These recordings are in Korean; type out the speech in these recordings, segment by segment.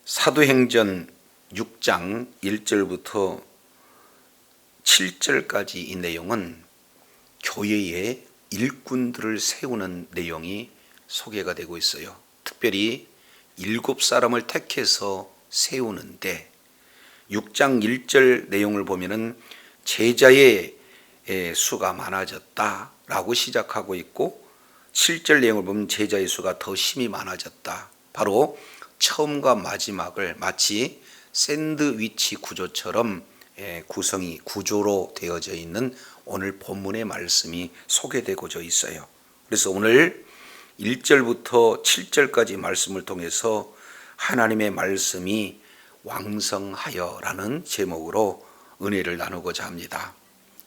사도행전 6장 1절부터 7절까지 이 내용은 교회의 일꾼들을 세우는 내용이 소개가 되고 있어요. 특별히 7사람을 택해서 세우는데 6장 1절 내용을 보면은 제자의 수가 많아졌다라고 시작하고 있고 7절 내용을 보면 제자의 수가 더 심히 많아졌다. 바로 처음과 마지막을 마치 샌드위치 구조처럼 구조로 되어져 있는 오늘 본문의 말씀이 소개되고자 있어요. 그래서 오늘 1절부터 7절까지 말씀을 통해서 하나님의 말씀이 왕성하여라는 제목으로 은혜를 나누고자 합니다.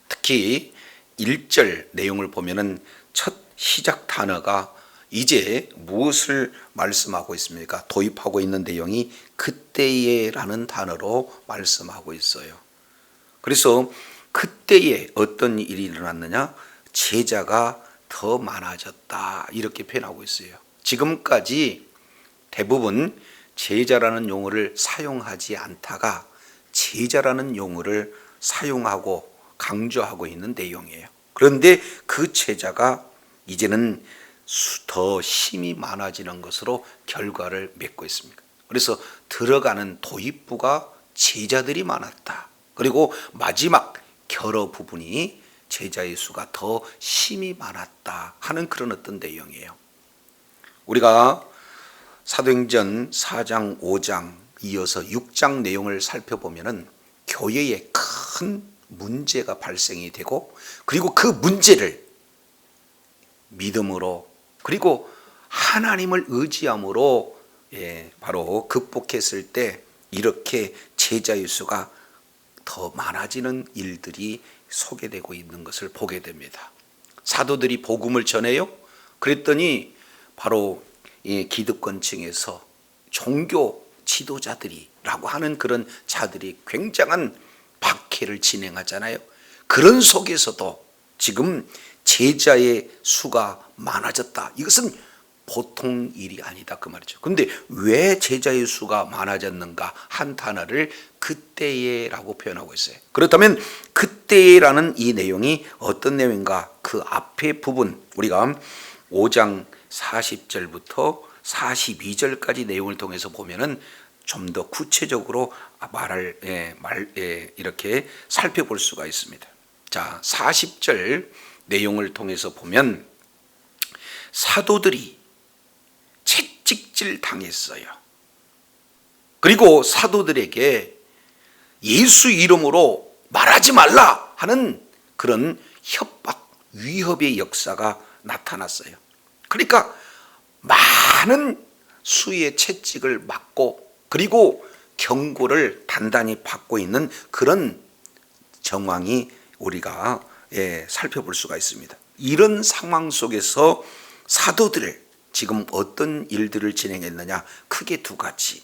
특히 1절 내용을 보면은 첫 시작 단어가 이제 무엇을 말씀하고 있습니까? 도입하고 있는 내용이 그때에라는 단어로 말씀하고 있어요. 그래서 그때에 어떤 일이 일어났느냐? 제자가 더 많아졌다 이렇게 표현하고 있어요. 지금까지 대부분 제자라는 용어를 사용하지 않다가 제자라는 용어를 사용하고 강조하고 있는 내용이에요. 그런데 그 제자가 이제는 더 힘이 많아지는 것으로 결과를 맺고 있습니다. 그래서 들어가는 도입부가 제자들이 많았다. 그리고 마지막 결어 부분이 제자의 수가 더 힘이 많았다 하는 그런 어떤 내용이에요. 우리가 사도행전 4장 5장 이어서 6장 내용을 살펴보면은 교회에 큰 문제가 발생이 되고 그리고 그 문제를 믿음으로 그리고 하나님을 의지함으로 바로 극복했을 때 이렇게 제자의 수가 더 많아지는 일들이 소개되고 있는 것을 보게 됩니다. 사도들이 복음을 전해요. 그랬더니 바로 기득권층에서 종교 지도자들이라고 하는 그런 자들이 굉장한 박해를 진행하잖아요. 그런 속에서도 지금 제자의 수가 많아졌다. 이것은 보통 일이 아니다 그 말이죠. 그런데 왜 제자의 수가 많아졌는가 한 단어를 그때에라고 표현하고 있어요. 그렇다면 그때라는 이 내용이 어떤 내용인가? 그 앞에 부분 우리가 5장 40절부터 42절까지 내용을 통해서 보면은 좀 더 구체적으로 이렇게 살펴볼 수가 있습니다. 자, 40절 내용을 통해서 보면 사도들이 채찍질 당했어요. 그리고 사도들에게 예수 이름으로 말하지 말라 하는 그런 협박, 위협의 역사가 나타났어요. 그러니까 많은 수의 채찍을 맞고 그리고 경고를 단단히 받고 있는 그런 정황이 우리가 살펴볼 수가 있습니다. 이런 상황 속에서 사도들 지금 어떤 일들을 진행했느냐? 크게 두 가지.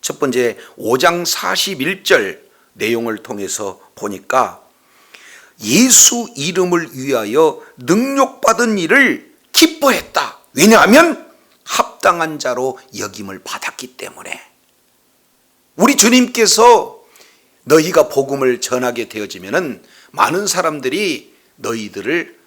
첫 번째 5장 41절 내용을 통해서 보니까 예수 이름을 위하여 능력받은 일을 기뻐했다. 왜냐하면 합당한 자로 여김을 받았기 때문에. 우리 주님께서 너희가 복음을 전하게 되어지면은 많은 사람들이 너희들을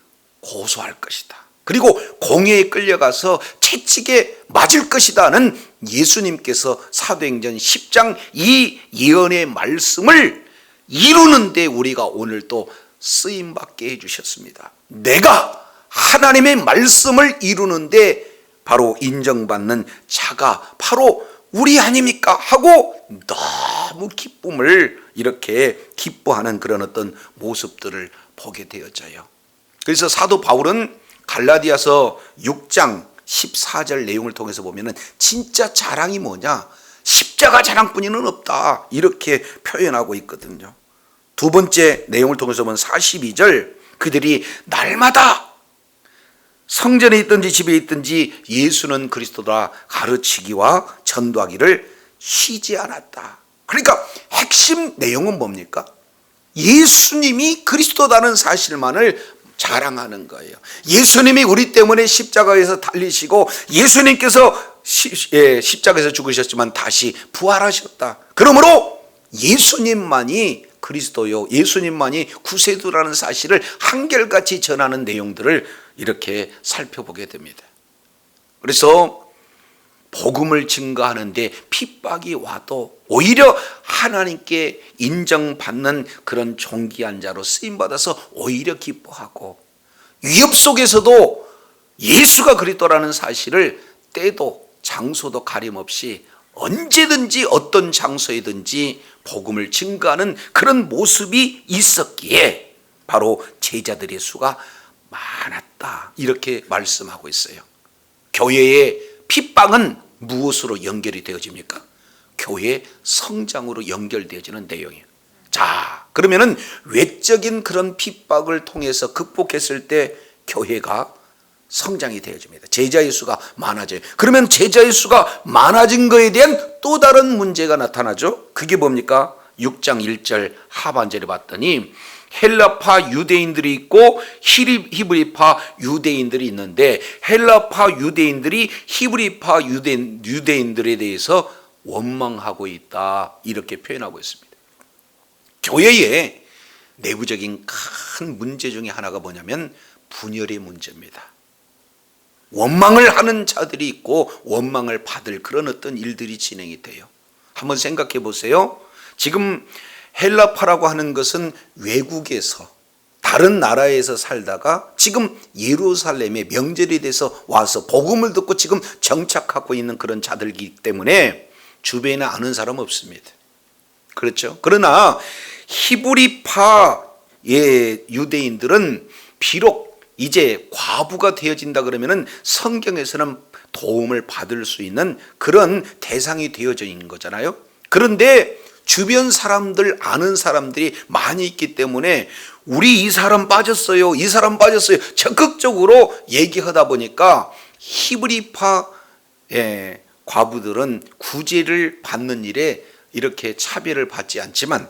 고소할 것이다. 그리고 공회에 끌려가서 채찍에 맞을 것이다는 예수님께서 사도행전 10장 이 예언의 말씀을 이루는데 우리가 오늘 또 쓰임받게 해주셨습니다. 내가 하나님의 말씀을 이루는데 바로 인정받는 자가 바로 우리 아닙니까? 하고 너무 기쁨을 이렇게 기뻐하는 그런 어떤 모습들을 보게 되어져요. 그래서 사도 바울은 갈라디아서 6장 14절 내용을 통해서 보면은 진짜 자랑이 뭐냐? 십자가 자랑뿐이는 없다. 이렇게 표현하고 있거든요. 두 번째 내용을 통해서 보면 42절 그들이 날마다 성전에 있든지 집에 있든지 예수는 그리스도다 가르치기와 전도하기를 쉬지 않았다. 그러니까 핵심 내용은 뭡니까? 예수님이 그리스도다는 사실만을 자랑하는 거예요. 예수님이 우리 때문에 십자가에서 달리시고 예수님께서 십자가에서 죽으셨지만 다시 부활하셨다. 그러므로 예수님만이 그리스도요, 예수님만이 구세주라는 사실을 한결같이 전하는 내용들을 이렇게 살펴보게 됩니다. 그래서 복음을 증거하는데 핍박이 와도 오히려 하나님께 인정받는 그런 존귀한 자로 쓰임받아서 오히려 기뻐하고, 위협 속에서도 예수가 그리스도라는 사실을 때도 장소도 가림없이 언제든지 어떤 장소에든지 복음을 증거하는 그런 모습이 있었기에 바로 제자들의 수가 많았다, 이렇게 말씀하고 있어요. 교회의 핍박은 무엇으로 연결이 되어집니까? 교회 성장으로 연결되어지는 내용이에요. 자, 그러면은 외적인 그런 핍박을 통해서 극복했을 때 교회가 성장이 되어집니다. 제자의 수가 많아져요. 그러면 제자의 수가 많아진 것에 대한 또 다른 문제가 나타나죠. 그게 뭡니까? 6장 1절 하반절에 봤더니 헬라파 유대인들이 있고 히브리파 유대인들이 있는데, 헬라파 유대인들이 히브리파 유대인들에 대해서 원망하고 있다, 이렇게 표현하고 있습니다. 교회의 내부적인 큰 문제 중에 하나가 뭐냐면 분열의 문제입니다. 원망을 하는 자들이 있고 원망을 받을 그런 어떤 일들이 진행이 돼요. 한번 생각해 보세요. 지금 헬라파라고 하는 것은 외국에서 다른 나라에서 살다가 지금 예루살렘에 명절이 돼서 와서 복음을 듣고 지금 정착하고 있는 그런 자들이기 때문에 주변에 아는 사람 없습니다. 그렇죠? 그러나 히브리파의 유대인들은 비록 이제 과부가 되어진다 그러면은 성경에서는 도움을 받을 수 있는 그런 대상이 되어져 있는 거잖아요. 그런데 주변 사람들, 아는 사람들이 많이 있기 때문에 우리 이 사람 빠졌어요, 이 사람 빠졌어요, 적극적으로 얘기하다 보니까 히브리파 과부들은 구제를 받는 일에 이렇게 차별을 받지 않지만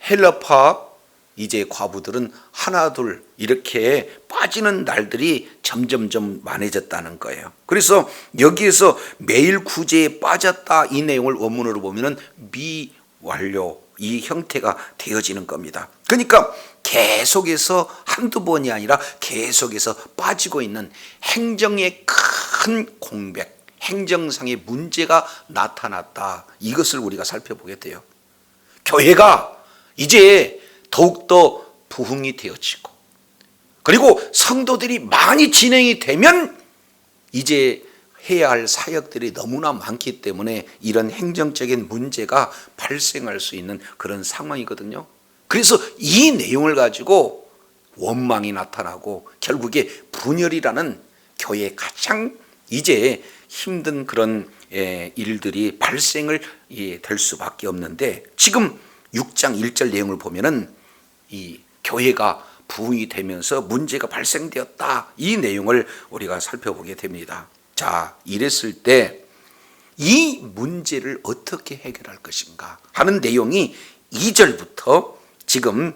헬라파 이제 과부들은 하나 둘 이렇게 빠지는 날들이 점점점 많아졌다는 거예요. 그래서 여기에서 매일 구제에 빠졌다, 이 내용을 원문으로 보면은 미완료, 이 형태가 되어지는 겁니다. 그러니까 계속해서 한두 번이 아니라 계속해서 빠지고 있는 행정의 큰 공백, 행정상의 문제가 나타났다, 이것을 우리가 살펴보게 돼요. 교회가 이제 더욱더 부흥이 되어지고, 그리고 성도들이 많이 진행이 되면 이제 해야 할 사역들이 너무나 많기 때문에 이런 행정적인 문제가 발생할 수 있는 그런 상황이거든요. 그래서 이 내용을 가지고 원망이 나타나고 결국에 분열이라는 교회에 가장 이제 힘든 그런 일들이 발생을 될 수밖에 없는데, 지금 6장 1절 내용을 보면은 이 교회가 부흥이 되면서 문제가 발생되었다, 이 내용을 우리가 살펴보게 됩니다. 자, 이랬을 때 이 문제를 어떻게 해결할 것인가 하는 내용이 2절부터 지금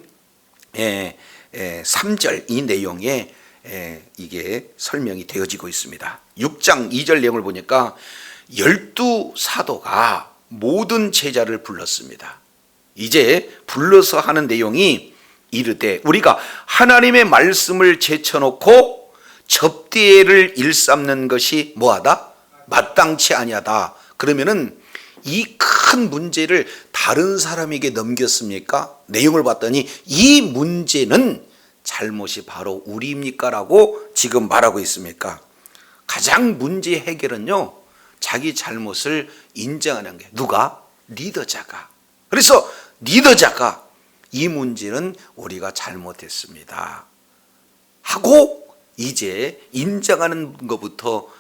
3절 이 내용에 이게 설명이 되어지고 있습니다. 6장 2절 내용을 보니까 12사도가 모든 제자를 불렀습니다. 이제 불러서 하는 내용이 이르되 우리가 하나님의 말씀을 제쳐놓고 접대를 일삼는 것이 뭐하다? 마땅치 아니하다. 그러면은 이 큰 문제를 다른 사람에게 넘겼습니까? 내용을 봤더니 이 문제는 잘못이 바로 우리입니까? 라고 지금 말하고 있습니까? 가장 문제 해결은요, 자기 잘못을 인정하는 게, 누가? 리더자가. 그래서 리더자가 이 문제는 우리가 잘못했습니다 하고 이제 인정하는 것부터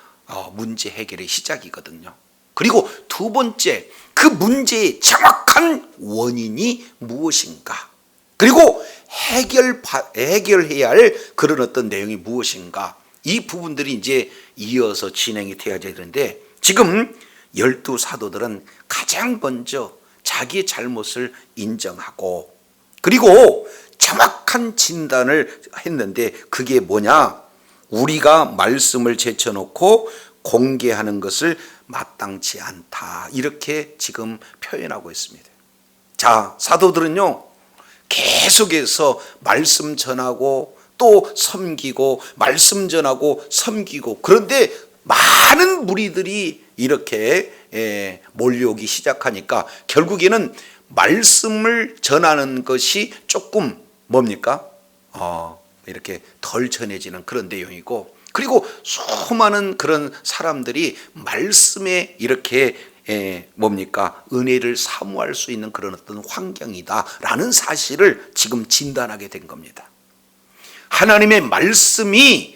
문제 해결의 시작이거든요. 그리고 두 번째, 그 문제의 정확한 원인이 무엇인가, 그리고 해결해야 할 그런 어떤 내용이 무엇인가, 이 부분들이 이제 이어서 진행이 되어야 되는데, 지금 12사도들은 가장 먼저 자기의 잘못을 인정하고, 그리고 정확한 진단을 했는데 그게 뭐냐? 우리가 말씀을 제쳐놓고 공개하는 것을 마땅치 않다. 이렇게 지금 표현하고 있습니다. 자, 사도들은요, 계속해서 말씀 전하고 또 섬기고 말씀 전하고 섬기고, 그런데 많은 무리들이 이렇게 몰려오기 시작하니까 결국에는 말씀을 전하는 것이 조금 뭡니까? 이렇게 덜 전해지는 그런 내용이고, 그리고 수많은 그런 사람들이 말씀에 이렇게 뭡니까? 은혜를 사모할 수 있는 그런 어떤 환경이다라는 사실을 지금 진단하게 된 겁니다. 하나님의 말씀이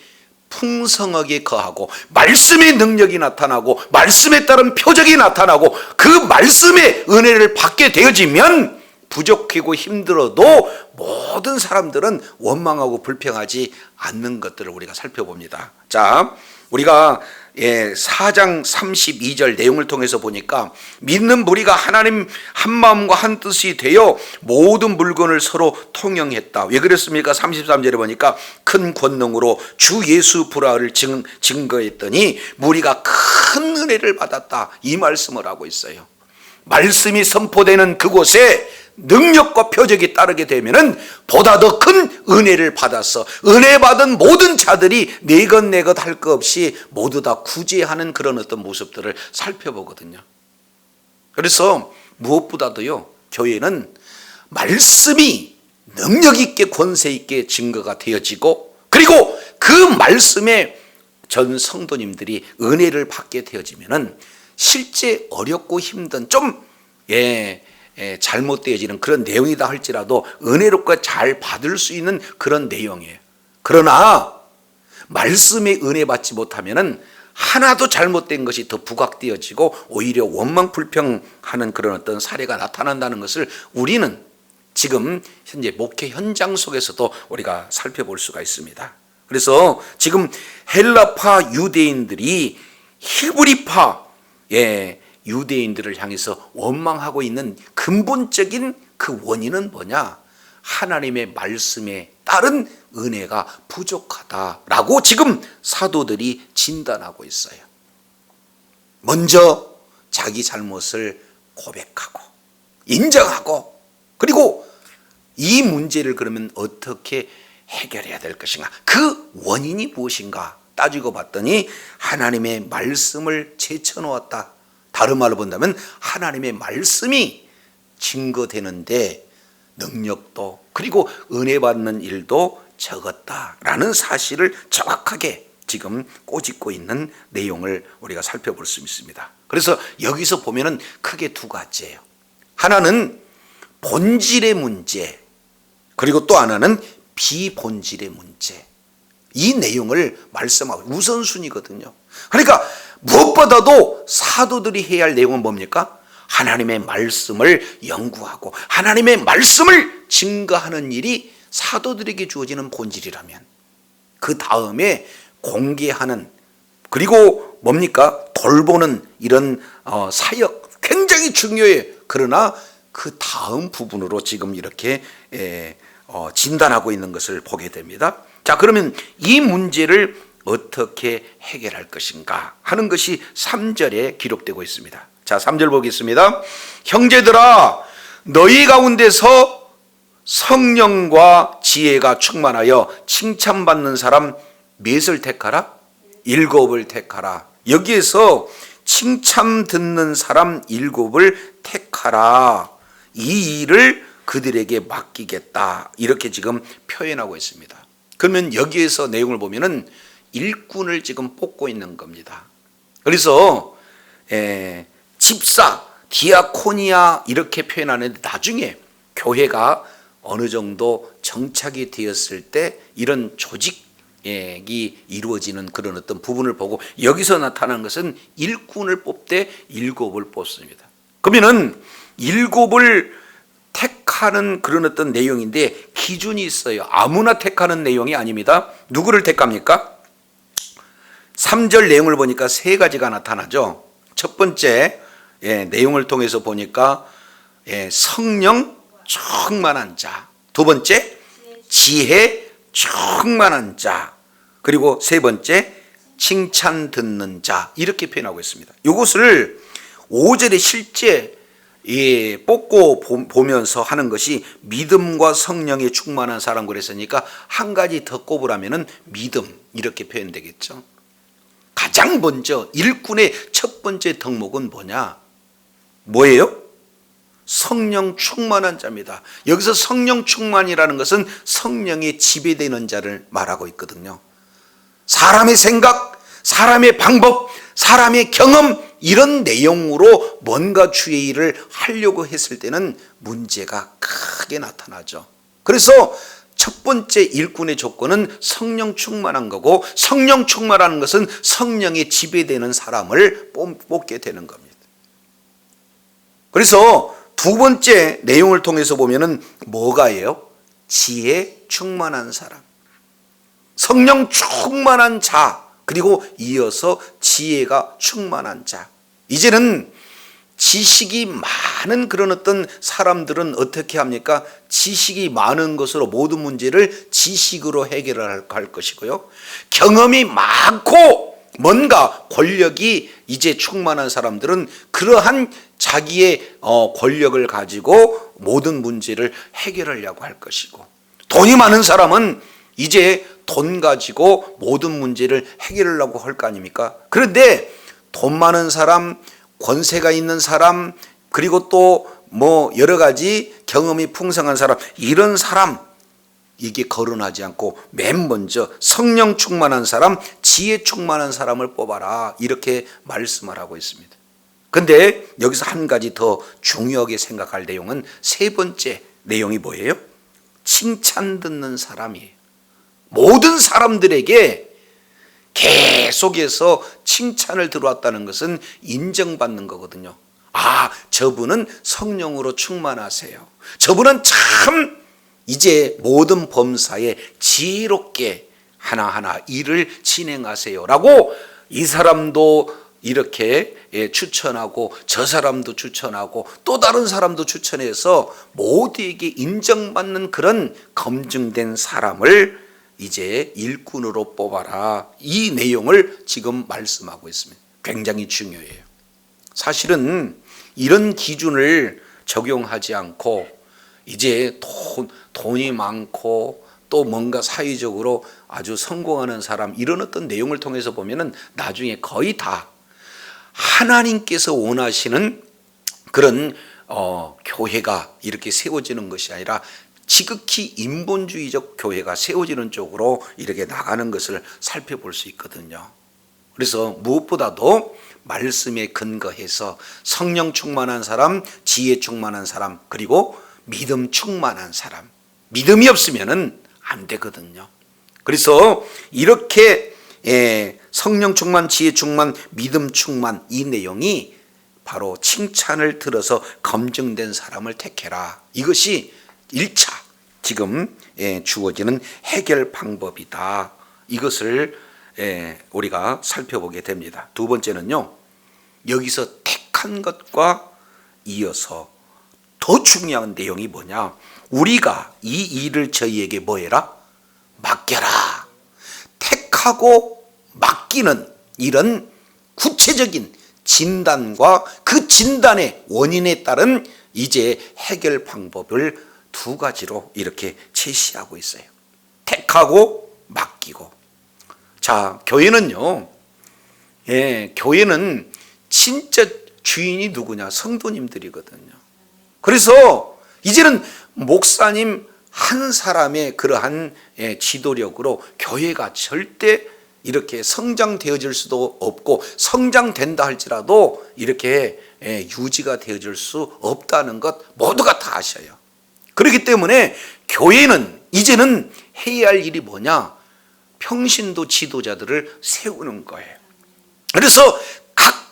풍성하게 거하고 말씀의 능력이 나타나고 말씀에 따른 표적이 나타나고 그 말씀의 은혜를 받게 되어지면 부족하고 힘들어도 모든 사람들은 원망하고 불평하지 않는 것들을 우리가 살펴봅니다. 자, 우리가 4장 32절 내용을 통해서 보니까 믿는 무리가 하나님 한 마음과 한 뜻이 되어 모든 물건을 서로 통용했다. 왜 그랬습니까? 33절에 보니까 큰 권능으로 주 예수 부활을 증거했더니 무리가 큰 은혜를 받았다. 이 말씀을 하고 있어요. 말씀이 선포되는 그곳에 능력과 표적이 따르게 되면은 보다 더 큰 은혜를 받아서 은혜 받은 모든 자들이 내 것 할 것 없이 모두 다 구제하는 그런 어떤 모습들을 살펴보거든요. 그래서 무엇보다도요, 교회는 말씀이 능력 있게 권세 있게 증거가 되어지고, 그리고 그 말씀에 전 성도님들이 은혜를 받게 되어지면은 실제 어렵고 힘든 좀 잘못되어지는 그런 내용이다 할지라도 은혜롭게 잘 받을 수 있는 그런 내용이에요. 그러나 말씀에 은혜 받지 못하면은 하나도 잘못된 것이 더 부각되어지고 오히려 원망 불평하는 그런 어떤 사례가 나타난다는 것을 우리는 지금 현재 목회 현장 속에서도 우리가 살펴볼 수가 있습니다. 그래서 지금 헬라파 유대인들이 히브리파 유대인들을 향해서 원망하고 있는 근본적인 그 원인은 뭐냐? 하나님의 말씀에 따른 은혜가 부족하다라고 지금 사도들이 진단하고 있어요. 먼저 자기 잘못을 고백하고 인정하고, 그리고 이 문제를 그러면 어떻게 해결해야 될 것인가? 그 원인이 무엇인가 따지고 봤더니 하나님의 말씀을 제쳐놓았다. 다른 말로 본다면 하나님의 말씀이 증거되는데 능력도 그리고 은혜 받는 일도 적었다라는 사실을 정확하게 지금 꼬집고 있는 내용을 우리가 살펴볼 수 있습니다. 그래서 여기서 보면은 크게 두 가지예요. 하나는 본질의 문제, 그리고 또 하나는 비본질의 문제. 이 내용을 말씀하고 우선순위거든요. 그러니까 무엇보다도 사도들이 해야 할 내용은 뭡니까? 하나님의 말씀을 연구하고 하나님의 말씀을 증거하는 일이 사도들에게 주어지는 본질이라면, 그 다음에 공개하는, 그리고 뭡니까? 돌보는 이런 사역 굉장히 중요해요. 그러나 그 다음 부분으로 지금 이렇게 진단하고 있는 것을 보게 됩니다. 자, 그러면 이 문제를 어떻게 해결할 것인가 하는 것이 3절에 기록되고 있습니다. 자, 3절 보겠습니다. 형제들아, 너희 가운데서 성령과 지혜가 충만하여 칭찬받는 사람 몇을 택하라? 7을 택하라. 여기에서 칭찬 듣는 사람 7을 택하라. 이 일을 그들에게 맡기겠다. 이렇게 지금 표현하고 있습니다. 그러면 여기에서 내용을 보면은 일꾼을 지금 뽑고 있는 겁니다. 그래서 집사, 디아코니아 이렇게 표현하는데, 나중에 교회가 어느 정도 정착이 되었을 때 이런 조직이 이루어지는 그런 어떤 부분을 보고 여기서 나타나는 것은 일꾼을 뽑되 7을 뽑습니다. 그러면은 7을 택하는 그런 어떤 내용인데 기준이 있어요. 아무나 택하는 내용이 아닙니다. 누구를 택합니까? 3절 내용을 보니까 세 가지가 나타나죠. 첫 번째 내용을 통해서 보니까 성령 충만한 자, 두 번째 지혜 충만한 자, 그리고 세 번째 칭찬 듣는 자, 이렇게 표현하고 있습니다. 이것을 5절에 실제 뽑고 보면서 하는 것이 믿음과 성령에 충만한 사람 그랬으니까 한 가지 더 꼽으라면은 믿음, 이렇게 표현되겠죠. 가장 먼저 일꾼의 첫 번째 덕목은 뭐예요? 성령 충만한 자입니다. 여기서 성령 충만이라는 것은 성령에 지배되는 자를 말하고 있거든요. 사람의 생각, 사람의 방법, 사람의 경험, 이런 내용으로 뭔가 주의 일을 하려고 했을 때는 문제가 크게 나타나죠. 그래서 첫 번째 일꾼의 조건은 성령 충만한 거고, 성령 충만한 것은 성령에 지배되는 사람을 뽑게 되는 겁니다. 그래서 두 번째 내용을 통해서 보면은 뭐가예요? 지혜 충만한 사람, 성령 충만한 자, 그리고 이어서 지혜가 충만한 자. 이제는 지식이 많은 그런 어떤 사람들은 어떻게 합니까? 지식이 많은 것으로 모든 문제를 지식으로 해결할 것이고요, 경험이 많고 뭔가 권력이 이제 충만한 사람들은 그러한 자기의 권력을 가지고 모든 문제를 해결하려고 할 것이고, 돈이 많은 사람은 이제 돈 가지고 모든 문제를 해결하려고 할 거 아닙니까? 그런데 돈 많은 사람, 권세가 있는 사람, 그리고 또 여러 가지 경험이 풍성한 사람, 이런 사람, 이게 거론하지 않고 맨 먼저 성령 충만한 사람, 지혜 충만한 사람을 뽑아라, 이렇게 말씀을 하고 있습니다. 근데 여기서 한 가지 더 중요하게 생각할 내용은 세 번째 내용이 뭐예요? 칭찬 듣는 사람이에요. 모든 사람들에게 계속해서 칭찬을 들어왔다는 것은 인정받는 거거든요. 아, 저분은 성령으로 충만하세요. 저분은 참 이제 모든 범사에 지혜롭게 하나하나 일을 진행하세요 라고 이 사람도 이렇게 추천하고 저 사람도 추천하고 또 다른 사람도 추천해서 모두에게 인정받는 그런 검증된 사람을 이제 일꾼으로 뽑아라, 이 내용을 지금 말씀하고 있습니다. 굉장히 중요해요. 사실은 이런 기준을 적용하지 않고 이제 돈이 많고 또 뭔가 사회적으로 아주 성공하는 사람, 이런 어떤 내용을 통해서 보면은 나중에 거의 다 하나님께서 원하시는 그런 교회가 이렇게 세워지는 것이 아니라 지극히 인본주의적 교회가 세워지는 쪽으로 이렇게 나가는 것을 살펴볼 수 있거든요. 그래서 무엇보다도 말씀에 근거해서 성령 충만한 사람, 지혜 충만한 사람, 그리고 믿음 충만한 사람, 믿음이 없으면은 안 되거든요. 그래서 이렇게 성령 충만, 지혜 충만, 믿음 충만, 이 내용이 바로 칭찬을 들어서 검증된 사람을 택해라, 이것이 1차 지금 주어지는 해결 방법이다. 이것을 우리가 살펴보게 됩니다. 두 번째는요, 여기서 택한 것과 이어서 더 중요한 내용이 뭐냐, 우리가 이 일을 저희에게 뭐해라? 맡겨라. 택하고 맡기는 이런 구체적인 진단과 그 진단의 원인에 따른 이제 해결 방법을 두 가지로 이렇게 제시하고 있어요. 택하고 맡기고. 자, 교회는요, 교회는 진짜 주인이 누구냐? 성도님들이거든요. 그래서 이제는 목사님 한 사람의 그러한 지도력으로 교회가 절대 이렇게 성장되어질 수도 없고, 성장된다 할지라도 이렇게 유지가 되어질 수 없다는 것 모두가 다 아셔요. 그렇기 때문에 교회는 이제는 해야 할 일이 뭐냐? 평신도 지도자들을 세우는 거예요. 그래서 각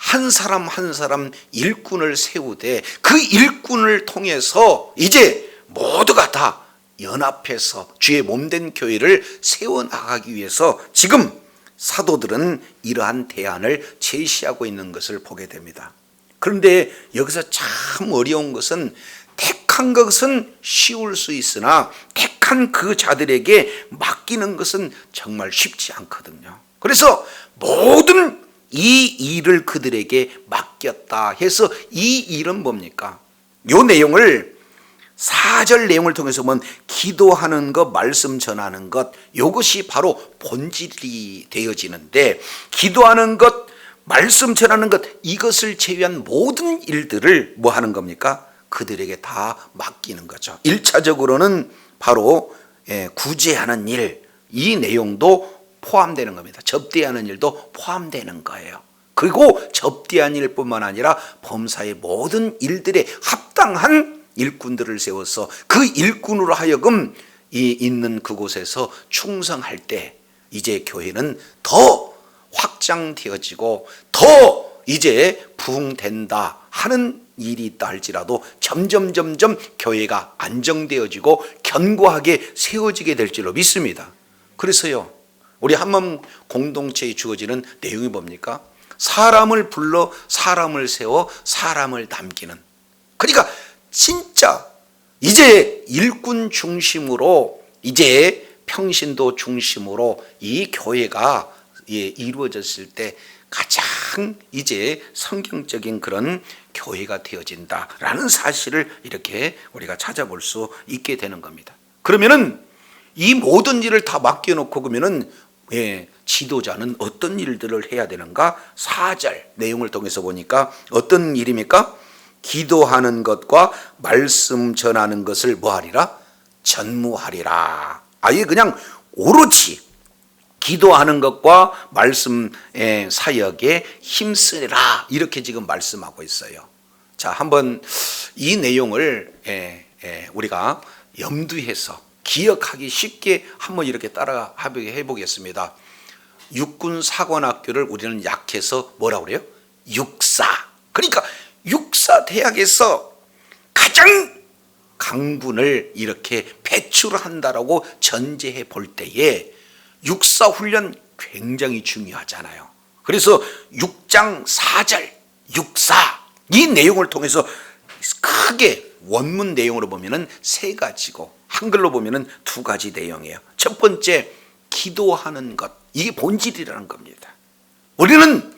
한 사람 한 사람 일꾼을 세우되 그 일꾼을 통해서 이제 모두가 다 연합해서 주의 몸된 교회를 세워나가기 위해서 지금 사도들은 이러한 대안을 제시하고 있는 것을 보게 됩니다. 그런데 여기서 참 어려운 것은 택한 것은 쉬울 수 있으나 택한 연약한 그 자들에게 맡기는 것은 정말 쉽지 않거든요. 그래서 모든 이 일을 그들에게 맡겼다 해서 이 일은 뭡니까? 요 내용을 4절 내용을 통해서 보면 기도하는 것, 말씀 전하는 것, 이것이 바로 본질이 되어지는데, 기도하는 것, 말씀 전하는 것, 이것을 제외한 모든 일들을 뭐 하는 겁니까? 그들에게 다 맡기는 거죠. 1차적으로는 바로 구제하는 일, 이 내용도 포함되는 겁니다. 접대하는 일도 포함되는 거예요. 그리고 접대한 일뿐만 아니라 범사의 모든 일들에 합당한 일꾼들을 세워서 그 일꾼으로 하여금 이 있는 그곳에서 충성할 때 이제 교회는 더 확장되어지고 더 이제 부흥된다 하는 일이 있다 할지라도 점점 교회가 안정되어지고 견고하게 세워지게 될 줄로 믿습니다. 그래서요, 우리 한마음 공동체에 주어지는 내용이 뭡니까? 사람을 불러 사람을 세워 사람을 남기는, 그러니까 진짜 이제 일꾼 중심으로, 이제 평신도 중심으로 이 교회가 이루어졌을 때 가장 이제 성경적인 그런 교회가 되어진다라는 사실을 이렇게 우리가 찾아볼 수 있게 되는 겁니다. 그러면은 이 모든 일을 다 맡겨놓고 그러면은 지도자는 어떤 일들을 해야 되는가? 4절 내용을 통해서 보니까 어떤 일입니까? 기도하는 것과 말씀 전하는 것을 뭐하리라? 전무하리라. 아예 그냥 오로지 기도하는 것과 말씀 사역에 힘쓰라, 이렇게 지금 말씀하고 있어요. 자, 한번 이 내용을 우리가 염두해서 기억하기 쉽게 한번 이렇게 따라 해보겠습니다. 육군사관학교를 우리는 약해서 뭐라고 그래요? 육사. 그러니까 육사 대학에서 가장 강군을 이렇게 배출한다라고 전제해 볼 때에 육사 훈련 굉장히 중요하잖아요. 그래서 6장 4절 육사, 이 내용을 통해서 크게 원문 내용으로 보면은 3가지고 한글로 보면은 2가지 내용이에요. 첫 번째, 기도하는 것, 이게 본질이라는 겁니다. 우리는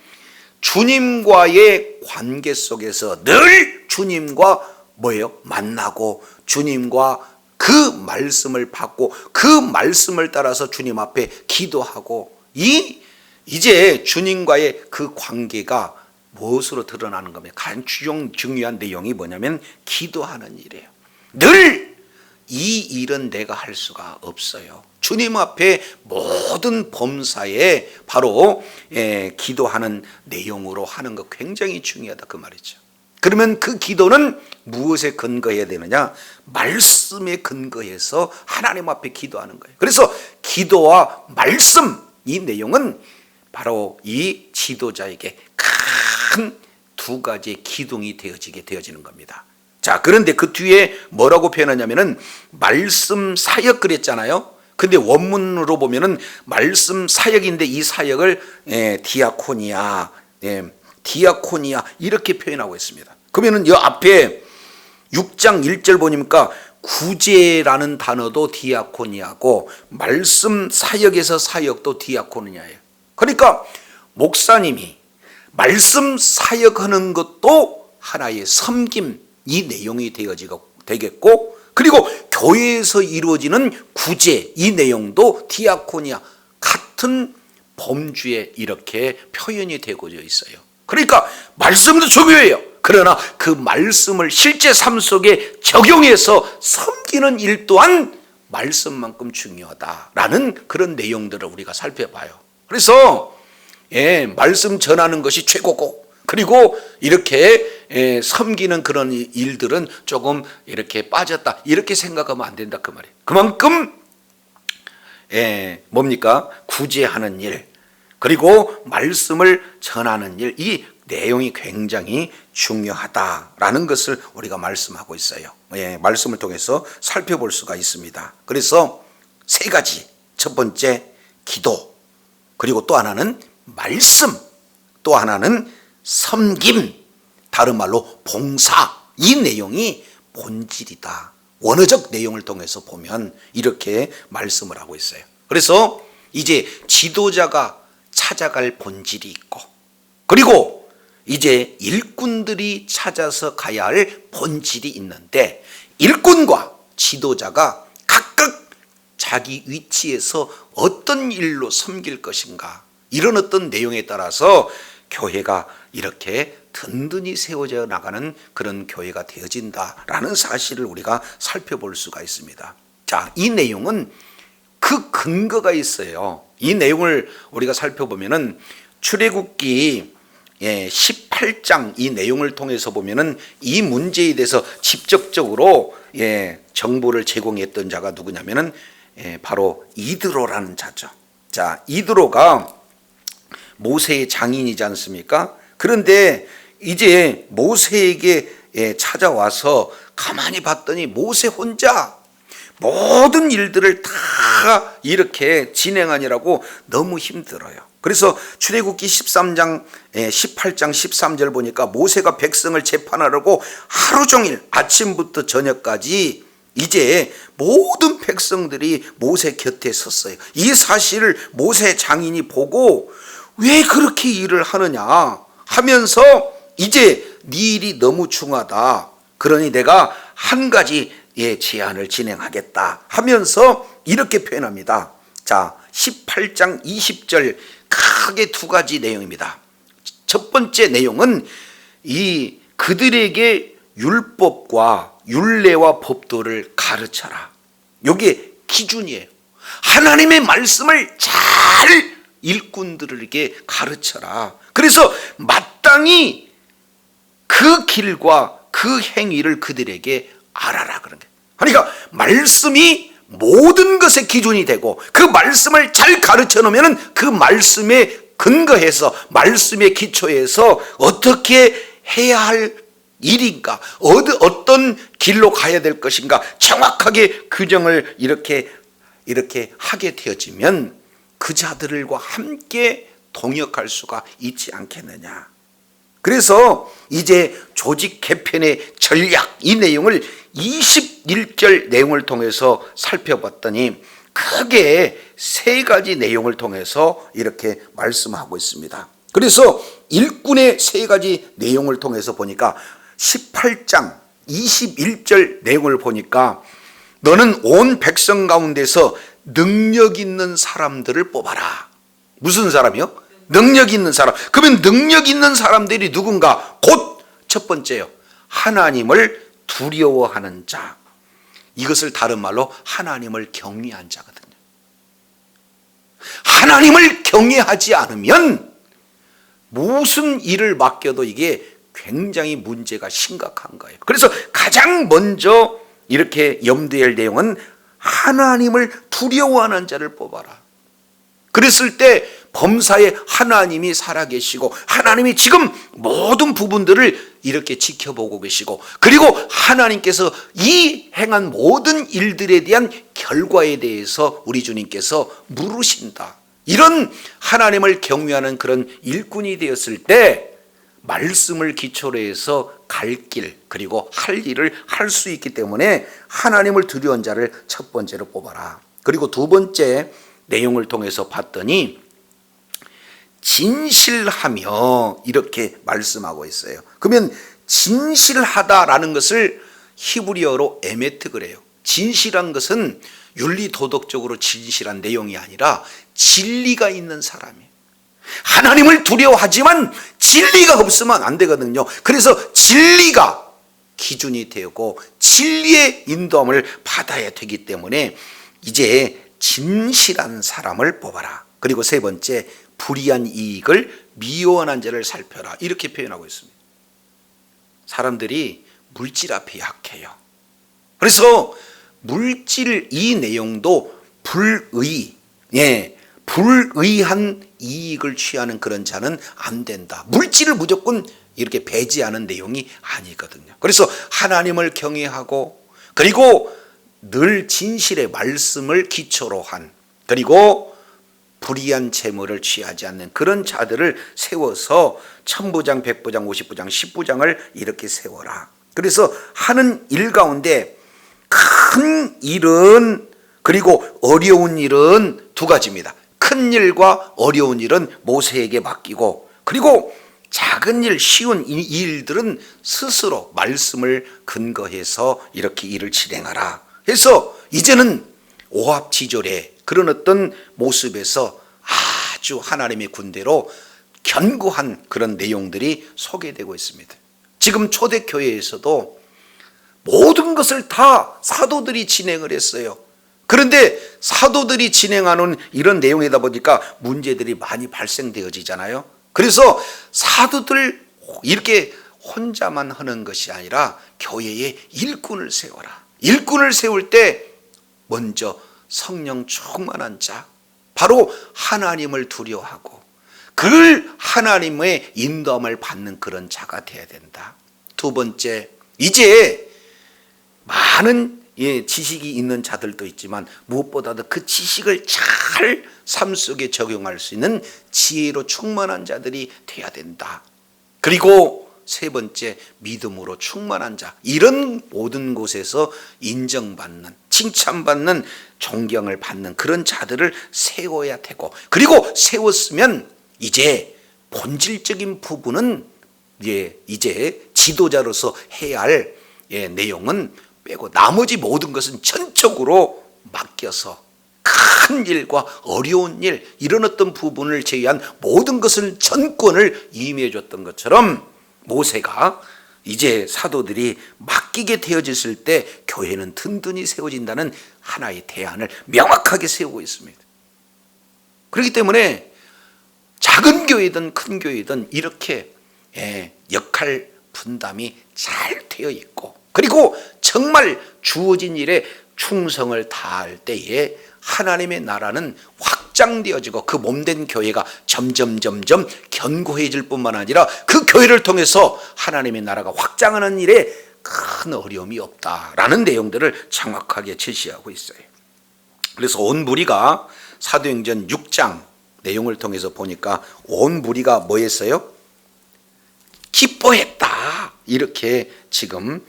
주님과의 관계 속에서 늘 주님과 뭐예요? 만나고 주님과 그 말씀을 받고 그 말씀을 따라서 주님 앞에 기도하고, 이제 주님과의 그 관계가 무엇으로 드러나는 겁니까? 가장 중요한 내용이 뭐냐면 기도하는 일이에요. 늘 이 일은 내가 할 수가 없어요. 주님 앞에 모든 범사에 바로 기도하는 내용으로 하는 것 굉장히 중요하다, 그 말이죠. 그러면 그 기도는 무엇에 근거해야 되느냐? 말씀에 근거해서 하나님 앞에 기도하는 거예요. 그래서 기도와 말씀, 이 내용은 바로 이 지도자에게 큰 2가지의 기둥이 되어지는 겁니다. 자, 그런데 그 뒤에 뭐라고 표현하냐면은 말씀 사역 그랬잖아요. 근데 원문으로 보면은 말씀 사역인데 이 사역을 디아코니아, 디아코니아 이렇게 표현하고 있습니다. 그러면은 이 앞에 6장 1절 보니까 구제라는 단어도 디아코니아고 말씀 사역에서 사역도 디아코니아예요. 그러니까 목사님이 말씀 사역하는 것도 하나의 섬김, 이 내용이 되겠고, 그리고 교회에서 이루어지는 구제, 이 내용도 디아코니아 같은 범주에 이렇게 표현이 되고져 있어요. 그러니까 말씀도 중요해요. 그러나 그 말씀을 실제 삶 속에 적용해서 섬기는 일 또한 말씀만큼 중요하다라는 그런 내용들을 우리가 살펴봐요. 그래서 말씀 전하는 것이 최고고, 그리고 이렇게 섬기는 그런 일들은 조금 이렇게 빠졌다, 이렇게 생각하면 안 된다, 그 말이에요. 그만큼 뭡니까? 구제하는 일, 그리고 말씀을 전하는 일, 이 내용이 굉장히 중요하다라는 것을 우리가 말씀하고 있어요. 말씀을 통해서 살펴볼 수가 있습니다. 그래서 3가지, 첫 번째 기도, 그리고 또 하나는 말씀, 또 하나는 섬김, 다른 말로 봉사, 이 내용이 본질이다. 원어적 내용을 통해서 보면 이렇게 말씀을 하고 있어요. 그래서 이제 지도자가 찾아갈 본질이 있고, 그리고 이제 일꾼들이 찾아서 가야 할 본질이 있는데, 일꾼과 지도자가 각각 자기 위치에서 어떤 일로 섬길 것인가, 이런 어떤 내용에 따라서 교회가 이렇게 든든히 세워져 나가는 그런 교회가 되어진다라는 사실을 우리가 살펴볼 수가 있습니다. 자, 이 내용은 그 근거가 있어요. 이 내용을 우리가 살펴보면은 출애굽기 18장 이 내용을 통해서 보면은 이 문제에 대해서 직접적으로 정보를 제공했던 자가 누구냐면은 바로 이드로라는 자죠. 자, 이드로가 모세의 장인이지 않습니까? 그런데 이제 모세에게 찾아와서 가만히 봤더니 모세 혼자 모든 일들을 다 이렇게 진행하느라고 너무 힘들어요. 그래서 출애굽기 18장 13절 보니까 모세가 백성을 재판하려고 하루 종일 아침부터 저녁까지 이제 모든 백성들이 모세 곁에 섰어요. 이 사실을 모세 장인이 보고 왜 그렇게 일을 하느냐 하면서 이제 네 일이 너무 중하다. 그러니 내가 한 가지 제안을 진행하겠다 하면서 이렇게 표현합니다. 자, 18장 20절 크게 두 가지 내용입니다. 첫 번째 내용은 이 그들에게 율법과 율례와 법도를 가르쳐라. 이게 기준이에요. 하나님의 말씀을 잘 일꾼들에게 가르쳐라. 그래서 마땅히 그 길과 그 행위를 그들에게 알아라 그런 게. 그러니까 말씀이 모든 것의 기준이 되고 그 말씀을 잘 가르쳐 놓으면 그 말씀에 근거해서 말씀의 기초에서 어떻게 해야 할 일인가, 어떤 길로 가야 될 것인가 정확하게 규정을 이렇게 하게 되어지면 그 자들과 함께 동역할 수가 있지 않겠느냐. 그래서 이제 조직 개편의 전략 이 내용을 21절 내용을 통해서 살펴봤더니 크게 세 가지 내용을 통해서 이렇게 말씀하고 있습니다. 그래서 일꾼의 세 가지 내용을 통해서 보니까 18장 21절 내용을 보니까 너는 온 백성 가운데서 능력 있는 사람들을 뽑아라. 무슨 사람이요? 능력 있는 사람. 그러면 능력 있는 사람들이 누군가? 곧 첫 번째요, 하나님을 두려워하는 자. 이것을 다른 말로 하나님을 경외한 자거든요. 하나님을 경외하지 않으면 무슨 일을 맡겨도 이게 굉장히 문제가 심각한 거예요. 그래서 가장 먼저 이렇게 염두해야 할 내용은 하나님을 두려워하는 자를 뽑아라. 그랬을 때 범사에 하나님이 살아계시고 하나님이 지금 모든 부분들을 이렇게 지켜보고 계시고, 그리고 하나님께서 이 행한 모든 일들에 대한 결과에 대해서 우리 주님께서 물으신다. 이런 하나님을 경외하는 그런 일꾼이 되었을 때 말씀을 기초로 해서 갈 길 그리고 할 일을 할 수 있기 때문에 하나님을 두려워하는 자를 첫 번째로 뽑아라. 그리고 두 번째 내용을 통해서 봤더니 진실하며 이렇게 말씀하고 있어요. 그러면 진실하다라는 것을 히브리어로 에메트 그래요. 진실한 것은 윤리 도덕적으로 진실한 내용이 아니라 진리가 있는 사람이에요. 하나님을 두려워하지만 진리가 없으면 안 되거든요. 그래서 진리가 기준이 되고 진리의 인도함을 받아야 되기 때문에 이제 진실한 사람을 뽑아라. 그리고 세 번째, 불의한 이익을 미워하는 자를 살펴라. 이렇게 표현하고 있습니다. 사람들이 물질 앞에 약해요. 그래서 물질 이 내용도 불의한 이익을 취하는 그런 자는 안 된다. 물질을 무조건 이렇게 배제하는 내용이 아니거든요. 그래서 하나님을 경외하고 그리고 늘 진실의 말씀을 기초로 한, 그리고 불의한 재물을 취하지 않는 그런 자들을 세워서 천부장, 백부장, 50부장, 10부장을 이렇게 세워라. 그래서 하는 일 가운데 큰 일은 그리고 어려운 일은 두 가지입니다. 큰 일과 어려운 일은 모세에게 맡기고, 그리고 작은 일, 쉬운 이 일들은 스스로 말씀을 근거해서 이렇게 일을 진행하라 해서 이제는 오합지졸의 그런 어떤 모습에서 아주 하나님의 군대로 견고한 그런 내용들이 소개되고 있습니다. 지금 초대교회에서도 모든 것을 다 사도들이 진행을 했어요. 그런데 사도들이 진행하는 이런 내용이다 보니까 문제들이 많이 발생되어지잖아요. 그래서 사도들 이렇게 혼자만 하는 것이 아니라 교회에 일꾼을 세워라. 일꾼을 세울 때 먼저 성령 충만한 자, 바로 하나님을 두려워하고 그 하나님의 인도함을 받는 그런 자가 되어야 된다. 두 번째, 이제 많은 지식이 있는 자들도 있지만 무엇보다도 그 지식을 잘 삶 속에 적용할 수 있는 지혜로 충만한 자들이 되어야 된다. 그리고 세 번째, 믿음으로 충만한 자, 이런 모든 곳에서 인정받는, 칭찬받는, 존경을 받는 그런 자들을 세워야 되고, 그리고 세웠으면 이제 본질적인 부분은 이제 지도자로서 해야 할 내용은 빼고 나머지 모든 것은 전적으로 맡겨서 큰 일과 어려운 일, 이런 어떤 부분을 제외한 모든 것을 전권을 임해 줬던 것처럼 모세가 이제 사도들이 맡기게 되어졌을 때 교회는 든든히 세워진다는 하나의 대안을 명확하게 세우고 있습니다. 그렇기 때문에 작은 교회든 큰 교회든 이렇게 역할 분담이 잘 되어 있고, 그리고 정말 주어진 일에 충성을 다할 때에 하나님의 나라는 확장되어지고 그 몸된 교회가 점점 견고해질 뿐만 아니라 그 교회를 통해서 하나님의 나라가 확장하는 일에 큰 어려움이 없다라는 내용들을 정확하게 제시하고 있어요. 그래서 온 무리가 사도행전 6장 내용을 통해서 보니까 온 무리가 뭐 했어요? 기뻐했다, 이렇게 지금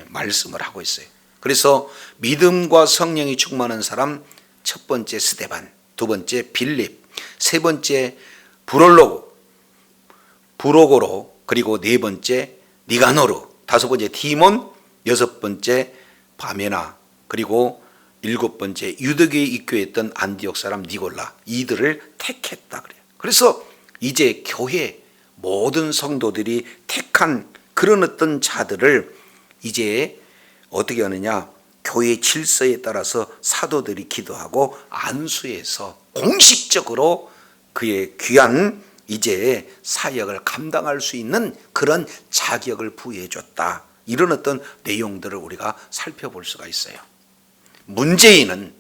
말씀을 하고 있어요. 그래서 믿음과 성령이 충만한 사람, 첫 번째 스데반, 두 번째 빌립, 세 번째 부로고로, 그리고 네 번째 니가노르, 다섯 번째 디몬, 여섯 번째 바메나, 그리고 일곱 번째 유대교에 입교했던 안디옥 사람 니골라, 이들을 택했다 그래요. 그래서 이제 교회 모든 성도들이 택한 그런 어떤 자들을 이제 어떻게 하느냐, 교회 질서에 따라서 사도들이 기도하고 안수해서 공식적으로 그의 귀한 이제 사역을 감당할 수 있는 그런 자격을 부여해 줬다. 이런 어떤 내용들을 우리가 살펴볼 수가 있어요. 문제인은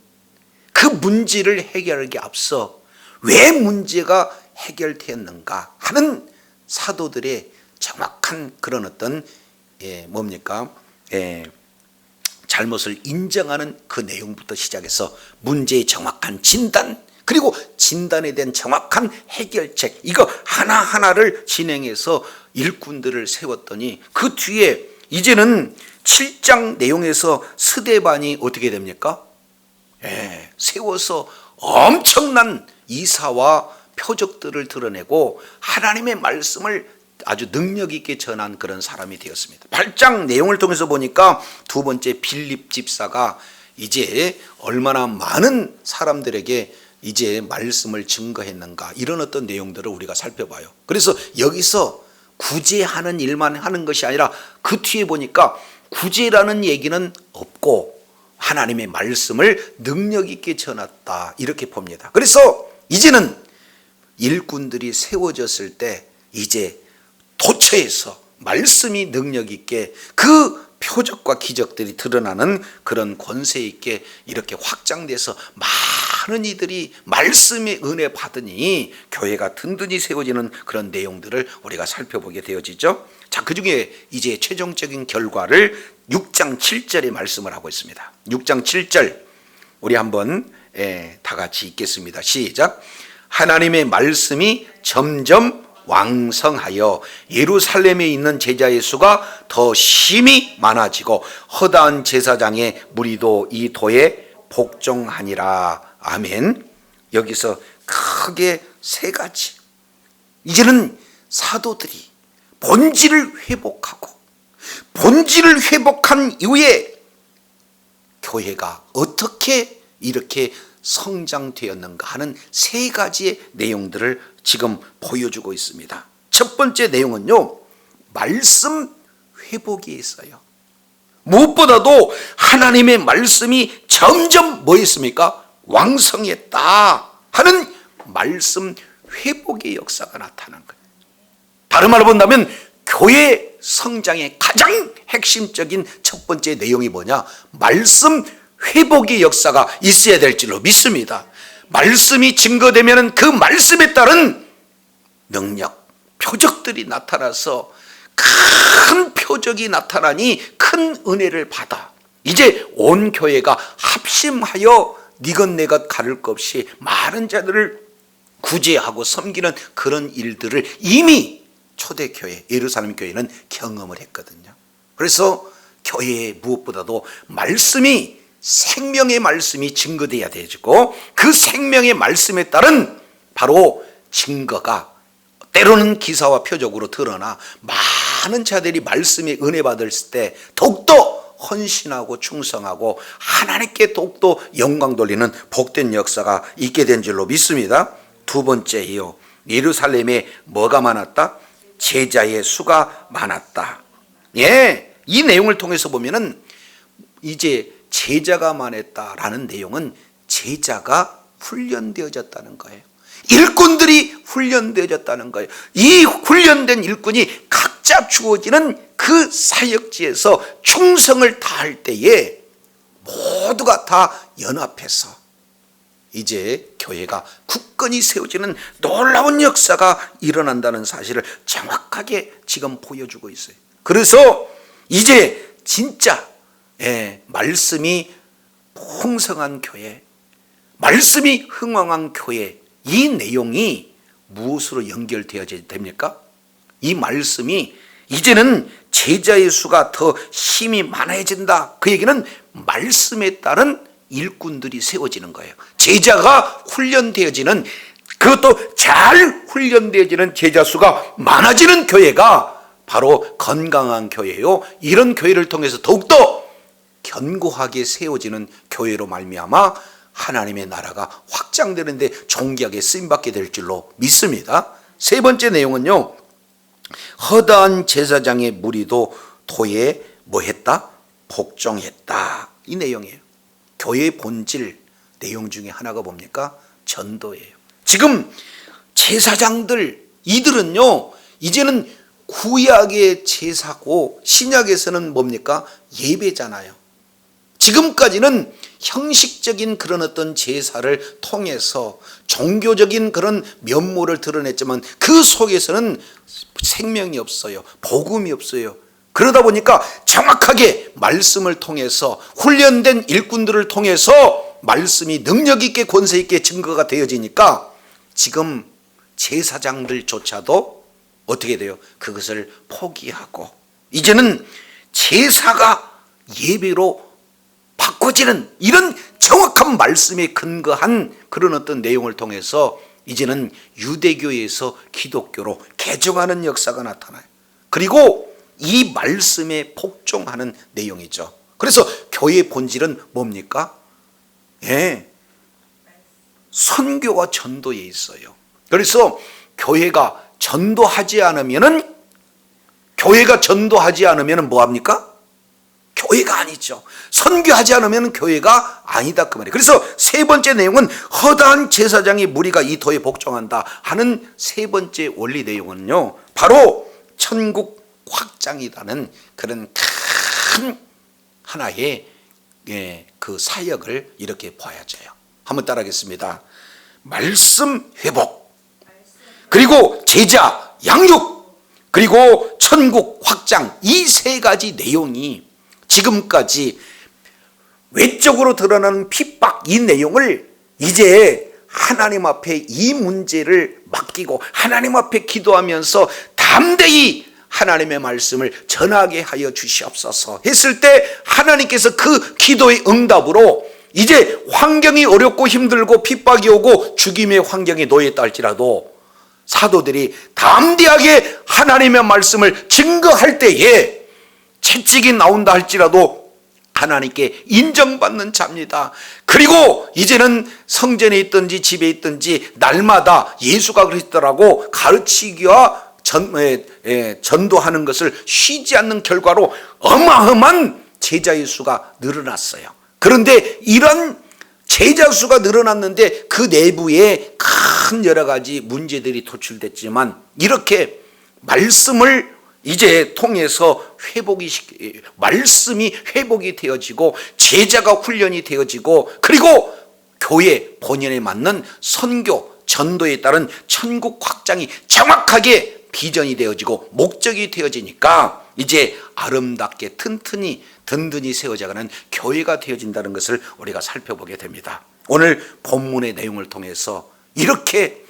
그 문제를 해결하기 앞서 왜 문제가 해결되었는가 하는 사도들의 정확한 그런 어떤 잘못을 인정하는 그 내용부터 시작해서 문제의 정확한 진단, 그리고 진단에 대한 정확한 해결책, 이거 하나하나를 진행해서 일꾼들을 세웠더니 그 뒤에 이제는 7장 내용에서 스데반이 어떻게 됩니까? 세워서 엄청난 이사와 표적들을 드러내고 하나님의 말씀을 아주 능력 있게 전한 그런 사람이 되었습니다. 8장 내용을 통해서 보니까 두 번째 빌립 집사가 이제 얼마나 많은 사람들에게 이제 말씀을 증거했는가, 이런 어떤 내용들을 우리가 살펴봐요. 그래서 여기서 구제하는 일만 하는 것이 아니라 그 뒤에 보니까 구제라는 얘기는 없고 하나님의 말씀을 능력 있게 전했다, 이렇게 봅니다. 그래서 이제는 일꾼들이 세워졌을 때 이제 도처에서 말씀이 능력 있게 그 표적과 기적들이 드러나는 그런 권세 있게 이렇게 확장돼서 많은 이들이 말씀의 은혜 받으니 교회가 든든히 세워지는 그런 내용들을 우리가 살펴보게 되어지죠. 자, 그 중에 이제 최종적인 결과를 6장 7절에 말씀을 하고 있습니다. 6장 7절 우리 한번 다 같이 읽겠습니다. 시작. 하나님의 말씀이 점점 왕성하여 예루살렘에 있는 제자의 수가 더 심히 많아지고 허다한 제사장의 무리도 이 도에 복종하니라. 아멘. 여기서 크게 세 가지. 이제는 사도들이 본질을 회복하고 본질을 회복한 이후에 교회가 어떻게 이렇게 성장되었는가 하는 세 가지의 내용들을 지금 보여주고 있습니다. 첫 번째 내용은요, 말씀 회복이 있어요. 무엇보다도 하나님의 말씀이 점점 뭐 했습니까? 왕성했다 하는 말씀 회복의 역사가 나타난 거예요. 다른 말로 본다면 교회 성장의 가장 핵심적인 첫 번째 내용이 뭐냐? 말씀 회복의 역사가 있어야 될 줄로 믿습니다. 말씀이 증거되면 그 말씀에 따른 능력, 표적들이 나타나서 큰 표적이 나타나니 큰 은혜를 받아 이제 온 교회가 합심하여 니것 내것 가릴 것 없이 많은 자들을 구제하고 섬기는 그런 일들을 이미 초대교회, 예루살렘 교회는 경험을 했거든요. 그래서 교회에 무엇보다도 말씀이, 생명의 말씀이 증거돼야 되고 그 생명의 말씀에 따른 바로 증거가 때로는 기사와 표적으로 드러나 많은 자들이 말씀에 은혜 받을 때 더욱더 헌신하고 충성하고 하나님께 더욱더 영광 돌리는 복된 역사가 있게 된 줄로 믿습니다. 두 번째요, 예루살렘에 뭐가 많았다? 제자의 수가 많았다. 예, 이 내용을 통해서 보면은 이제 제자가 많았다라는 내용은 제자가 훈련되어졌다는 거예요. 일꾼들이 훈련되어졌다는 거예요. 이 훈련된 일꾼이 각자 주어지는 그 사역지에서 충성을 다할 때에 모두가 다 연합해서 이제 교회가 굳건히 세워지는 놀라운 역사가 일어난다는 사실을 정확하게 지금 보여주고 있어요. 그래서 이제 진짜 말씀이 풍성한 교회, 말씀이 흥왕한 교회, 이 내용이 무엇으로 연결되어야 됩니까? 이 말씀이 이제는 제자의 수가 더 힘이 많아진다. 그 얘기는 말씀에 따른 일꾼들이 세워지는 거예요. 제자가 훈련되어지는, 그것도 잘 훈련되어지는 제자 수가 많아지는 교회가 바로 건강한 교회요. 이런 교회를 통해서 더욱더 견고하게 세워지는 교회로 말미암아 하나님의 나라가 확장되는데 존귀하게 쓰임받게 될 줄로 믿습니다. 세 번째 내용은요, 허다한 제사장의 무리도 도에 뭐 했다? 복종했다. 이 내용이에요. 교회의 본질 내용 중에 하나가 뭡니까? 전도예요. 지금 제사장들, 이들은요 이제는 구약의 제사고 신약에서는 뭡니까? 예배잖아요. 지금까지는 형식적인 그런 어떤 제사를 통해서 종교적인 그런 면모를 드러냈지만 그 속에서는 생명이 없어요. 복음이 없어요. 그러다 보니까 정확하게 말씀을 통해서 훈련된 일꾼들을 통해서 말씀이 능력 있게 권세 있게 증거가 되어지니까 지금 제사장들조차도 어떻게 돼요? 그것을 포기하고 이제는 제사가 예배로 바꿔지는 이런 정확한 말씀에 근거한 그런 어떤 내용을 통해서 이제는 유대교에서 기독교로 개종하는 역사가 나타나요. 그리고 이 말씀에 복종하는 내용이죠. 그래서 교회의 본질은 뭡니까? 선교와 전도에 있어요. 그래서 교회가 전도하지 않으면은 뭐합니까? 교회가 아니죠. 선교하지 않으면 교회가 아니다 그 말이에요. 그래서 세 번째 내용은 허다한 제사장의 무리가 이 도에 복종한다 하는 세 번째 원리 내용은요, 바로 천국 확장이라는 그런 큰 하나의 그 사역을 이렇게 봐야져요. 한번 따라하겠습니다. 말씀 회복, 그리고 제자 양육, 그리고 천국 확장, 이 세 가지 내용이 지금까지 외적으로 드러나는 핍박, 이 내용을 이제 하나님 앞에 이 문제를 맡기고 하나님 앞에 기도하면서 담대히 하나님의 말씀을 전하게 하여 주시옵소서 했을 때 하나님께서 그 기도의 응답으로 이제 환경이 어렵고 힘들고 핍박이 오고 죽임의 환경에 놓였다 할지라도 사도들이 담대하게 하나님의 말씀을 증거할 때에 채찍이 나온다 할지라도 하나님께 인정받는 자입니다. 그리고 이제는 성전에 있든지 집에 있든지 날마다 예수가 그리스도라고 가르치기와 전도하는 것을 쉬지 않는 결과로 어마어마한 제자의 수가 늘어났어요. 그런데 이런 제자 수가 늘어났는데 그 내부에 큰 여러 가지 문제들이 도출됐지만 이렇게 말씀을 이제 통해서 말씀이 회복이 되어지고 제자가 훈련이 되어지고 그리고 교회 본연에 맞는 선교 전도에 따른 천국 확장이 정확하게 비전이 되어지고 목적이 되어지니까 이제 아름답게 든든히 세워져가는 교회가 되어진다는 것을 우리가 살펴보게 됩니다. 오늘 본문의 내용을 통해서 이렇게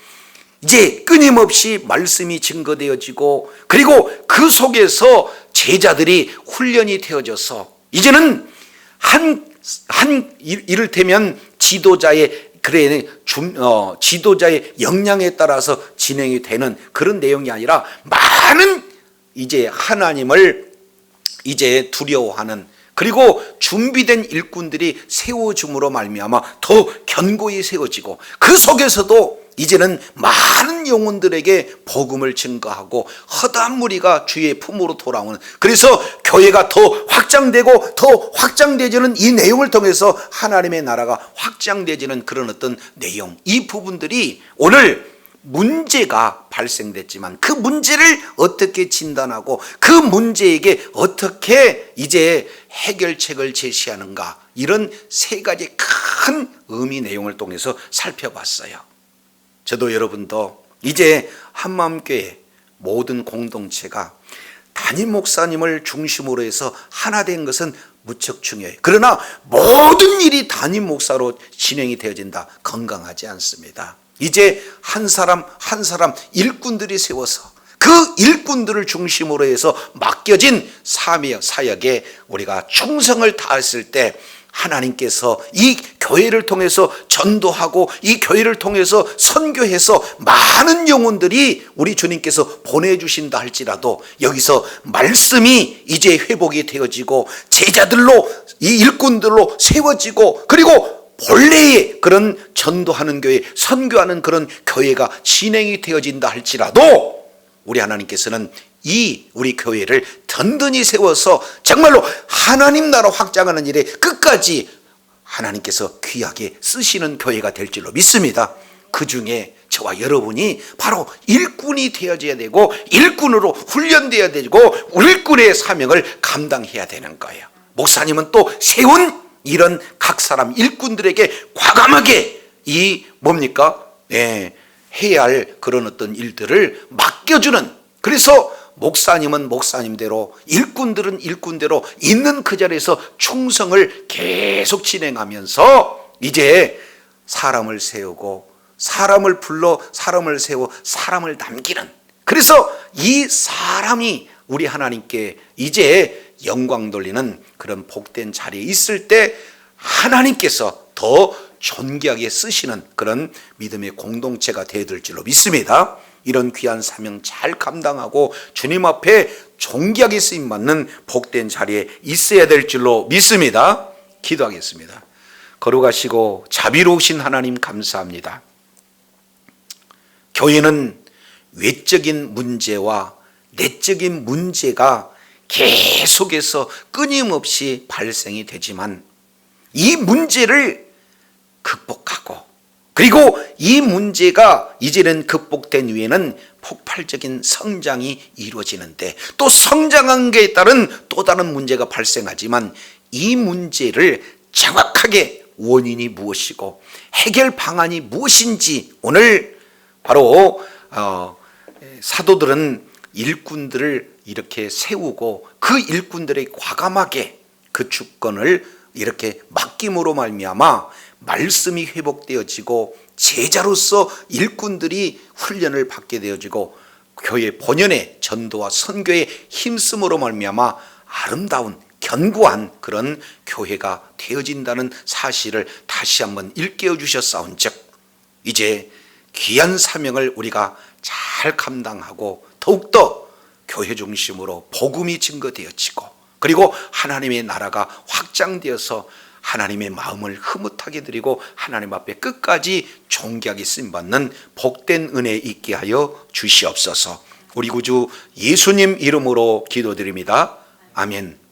이제 끊임없이 말씀이 증거되어지고 그리고 그 속에서 제자들이 훈련이 되어져서 이제는 이를테면 지도자의 역량에 따라서 진행이 되는 그런 내용이 아니라 많은 이제 하나님을 이제 두려워하는 그리고 준비된 일꾼들이 세워줌으로 말미암아 더 견고히 세워지고 그 속에서도 이제는 많은 영혼들에게 복음을 증거하고 허다한 무리가 주의 품으로 돌아오는 그래서 교회가 더 확장되고 더 확장되지는 이 내용을 통해서 하나님의 나라가 확장되지는 그런 어떤 내용 이 부분들이 오늘 문제가 발생됐지만 그 문제를 어떻게 진단하고 그 문제에게 어떻게 이제 해결책을 제시하는가 이런 세 가지 큰 의미 내용을 통해서 살펴봤어요. 저도 여러분도 이제 한마음교회 모든 공동체가 담임 목사님을 중심으로 해서 하나 된 것은 무척 중요해요. 그러나 모든 일이 담임 목사로 진행이 되어진다 건강하지 않습니다. 이제 한 사람 한 사람 일꾼들이 세워서 그 일꾼들을 중심으로 해서 맡겨진 사역에 우리가 충성을 다했을 때 하나님께서 이 교회를 통해서 전도하고 이 교회를 통해서 선교해서 많은 영혼들이 우리 주님께서 보내주신다 할지라도 여기서 말씀이 이제 회복이 되어지고 제자들로 이 일꾼들로 세워지고 그리고 본래의 그런 전도하는 교회 선교하는 그런 교회가 진행이 되어진다 할지라도 우리 하나님께서는 이 우리 교회를 든든히 세워서 정말로 하나님 나라 확장하는 일에 끝까지 하나님께서 귀하게 쓰시는 교회가 될 줄로 믿습니다. 그 중에 저와 여러분이 바로 일꾼이 되어져야 되고 일꾼으로 훈련되어야 되고 일꾼의 사명을 감당해야 되는 거예요. 목사님은 또 세운 이런 각 사람 일꾼들에게 과감하게 이 뭡니까? 해야 할 그런 어떤 일들을 맡겨주는 그래서 목사님은 목사님대로 일꾼들은 일꾼대로 있는 그 자리에서 충성을 계속 진행하면서 이제 사람을 세우고 사람을 불러 사람을 세워 사람을 남기는 그래서 이 사람이 우리 하나님께 이제 영광 돌리는 그런 복된 자리에 있을 때 하나님께서 더 존귀하게 쓰시는 그런 믿음의 공동체가 되어야 될 줄로 믿습니다. 이런 귀한 사명 잘 감당하고 주님 앞에 존귀하게 쓰임받는 복된 자리에 있어야 될 줄로 믿습니다. 기도하겠습니다. 거룩하시고 자비로우신 하나님 감사합니다. 교회는 외적인 문제와 내적인 문제가 계속해서 끊임없이 발생이 되지만 이 문제를 극복하고 그리고 이 문제가 이제는 극복된 후에는 폭발적인 성장이 이루어지는데 또 성장한 것에 따른 또 다른 문제가 발생하지만 이 문제를 정확하게 원인이 무엇이고 해결 방안이 무엇인지 오늘 바로 사도들은 일꾼들을 이렇게 세우고 그 일꾼들의 과감하게 그 주권을 이렇게 맡김으로 말미암아 말씀이 회복되어지고 제자로서 일꾼들이 훈련을 받게 되어지고 교회 본연의 전도와 선교의 힘쓰므로 말미암아 아름다운 견고한 그런 교회가 되어진다는 사실을 다시 한번 일깨워 주셨사온즉 이제 귀한 사명을 우리가 잘 감당하고 더욱더 교회 중심으로 복음이 증거되어지고 그리고 하나님의 나라가 확장되어서 하나님의 마음을 흐뭇하게 드리고 하나님 앞에 끝까지 존귀하게 쓰임받는 복된 은혜 있게 하여 주시옵소서. 우리 구주 예수님 이름으로 기도드립니다. 아멘.